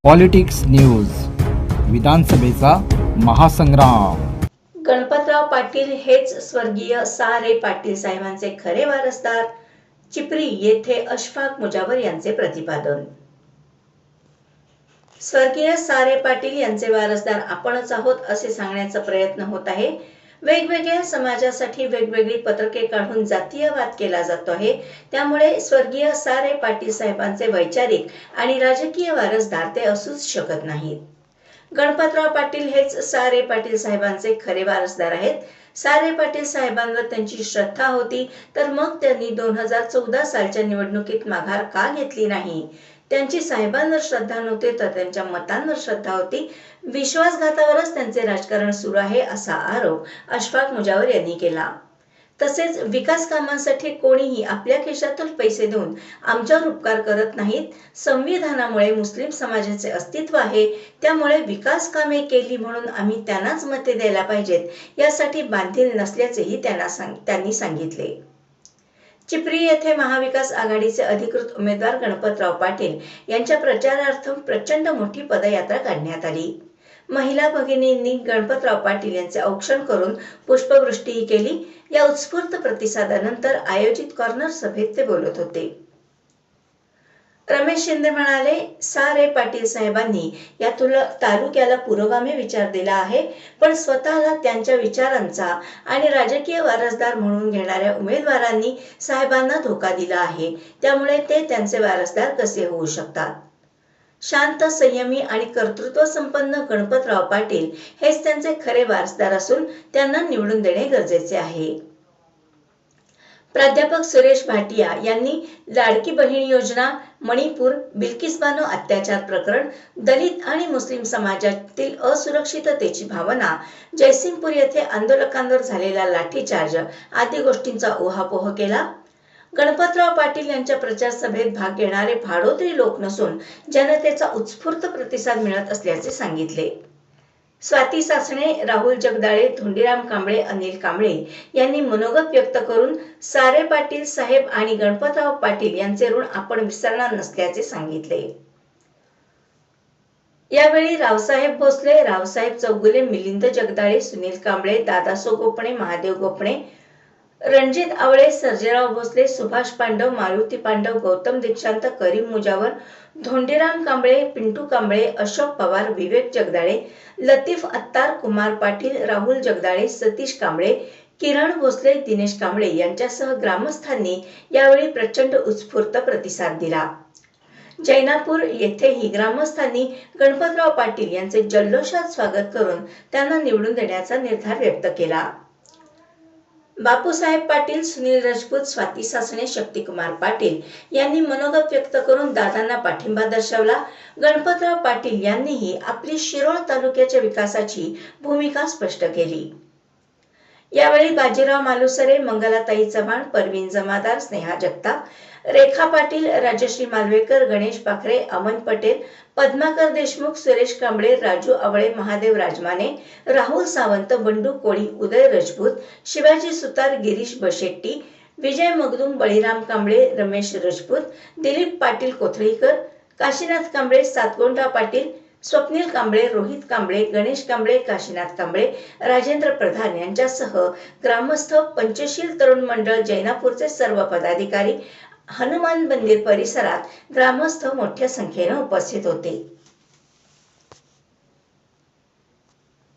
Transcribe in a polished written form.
Politics news विधानसभेचा महासंग्राम। गणपतराव पाटील हेच स्वर्गीय सा. रे. पाटील साहेबांचे खरे वारसदार, चिपरी येथे अशफाक मुजावर यांचे प्रतिपादन। स्वर्गीय सा. रे. पाटील यांचे वारसदार आपणच आहोत असे सांगण्याचा प्रयत्न होत आहे। वेगवेगळ्या समाजासाठी वेगवेगळी पत्रके काढून जातीयवाद केला जातो आहे। त्यामुळे स्वर्गीय सा. रे. पाटील साहेबांचे वैचारिक आणि राजकीय वारसदार ते असूच शकत नाहीत। गणपतराव पाटील हेच सा. रे. पाटील साहेबांचे खरे वारसदार आहेत। सा. रे. पाटील साहेबांवर त्यांची श्रद्धा होती, तर मग त्यांनी 2014 सालच्या निवडणुकीत माघार का घेतली नाही? त्यांची साहेबांवर श्रद्धा नव्हती, तर त्यांच्या मतांवर श्रद्धा होती। विश्वासघातावरच त्यांचे राजकारण सुरू आहे असा आरोप अशफाक मुजावर यांनी केला। तसेच विकास कामांसाठी कोणीही आपल्या खिशातून पैसे देऊन आमच्यावर उपकार करत नाहीत। संविधानामुळे मुस्लिम समाजाचे अस्तित्व आहे, त्यामुळे विकास कामे केली म्हणून आम्ही त्यांनाच मते द्यायला पाहिजेत, यासाठी बांधील नसल्याचेही त्यांनी सांगितले। चिपरी येथे महाविकास आघाडीचे अधिकृत उमेदवार गणपतराव पाटील यांच्या प्रचारार्थ प्रचंड मोठी पदयात्रा काढण्यात आली। महिला भगिनींनी गणपतराव पाटील यांचे औक्षण करून पुष्पवृष्टीही केली। या उत्स्फूर्त प्रतिसादानंतर आयोजित कॉर्नर सभेत ते बोलत होते। रमेश शिंदे म्हणाले, सा. रे. पाटील साहेबांनी या तालुक्याला पुरोगामी विचार दिला आहे, पण स्वतःला त्यांच्या विचारांचा आणि राजकीय वारसदार म्हणून घेणाऱ्या उमेदवारांनी साहेबांना धोका दिला आहे, त्यामुळे ते त्यांचे वारसदार कसे होऊ शकतात? शांत, संयमी आणि कर्तृत्व संपन्न गणपतराव पाटील हेच त्यांचे खरे वारसदार असून त्यांना निवडून देणे गरजेचे आहे। प्राध्यापक सुरेश भाटिया यांनी लाडकी बहीण योजना, मणिपूर, बिल्किस बानो अत्याचार प्रकरण, दलित आणि मुस्लिम समाजातील असुरक्षिततेची भावना, जयसिंगपूर येथे आंदोलकांवर झालेला लाठीचार्ज आदी गोष्टींचा उहापोह केला। गणपतराव पाटील यांच्या प्रचार सभेत भाग घेणारे भाडोत्री लोक नसून जनतेचा उत्स्फूर्त प्रतिसाद मिळत असल्याचे सांगितले। स्वाती सासणे, राहुल जगदाळे, धोंडीराम कांबळे, अनिल कांबळे यांनी मनोगत व्यक्त करून सा. रे. पाटील साहेब आणि गणपतराव पाटील यांचे ऋण आपण विसरणार नसल्याचे सांगितले। यावेळी रावसाहेब भोसले, रावसाहेब चौगुले, मिलिंद जगदाळे, सुनील कांबळे, दादासो गोपणे, महादेव गोपणे, रणजित आवळे, सर्जेराव भोसले, सुभाष पांडव, मारुती पांडव, गौतम दीक्षांत, करीम मुजावर, धोंडीराम कांबळे, पिंटू कांबळे, अशोक पवार, विवेक जगदाळे, लतीफ अत्तार, कुमार पाटील, राहुल जगदाळे, सतीश कांबळे, किरण भोसले, दिनेश कांबळे यांच्यासह ग्रामस्थांनी यावेळी प्रचंड उत्स्फूर्त प्रतिसाद दिला। जैनापूर येथेही ग्रामस्थांनी गणपतराव पाटील यांचे जल्लोषात स्वागत करून त्यांना निवडून देण्याचा निर्धार व्यक्त केला। बापूसाहेब पाटील, सुनील राजपूत, स्वाती सासणे, शक्तिकुमार पाटील यांनी मनोगत व्यक्त करून दादांना पाठिंबा दर्शवला। गणपतराव पाटील यांनीही आपली शिरोळ तालुक्याच्या विकासाची भूमिका स्पष्ट केली। यावेळी बाजीराव मालुसरे, मंगलाताई चव्हाण, परवीन जमादार, स्नेहा जगताप, रेखा पाटील, राजश्री मालवेकर, गणेश पाखरे, अमन पटेल, पद्माकर देशमुख, सुरेश कांबळे, राजू आवळे, महादेव राजमाने, राहुल सावंत, बंडू कोळी, उदय राजपूत, शिवाजी सुतार, गिरीश बशेट्टी, विजय मगदूम, बळीराम कांबळे, रमेश राजपूत, दिलीप पाटील कोथळीकर, काशीनाथ कांबळे, सातगोंडा पाटील, स्वप्नील कांबळे, रोहित कांबळे, गणेश कांबळे, काशीनाथ कांबळे, राजेंद्र प्रधान यांच्यासह ग्रामस्थ, पंचशील तरुण मंडळ, जैनापूरचे सर्व पदाधिकारी, हनुमान मंदिर परिसरात ग्रामस्थ मोठ्या संख्येने उपस्थित होते।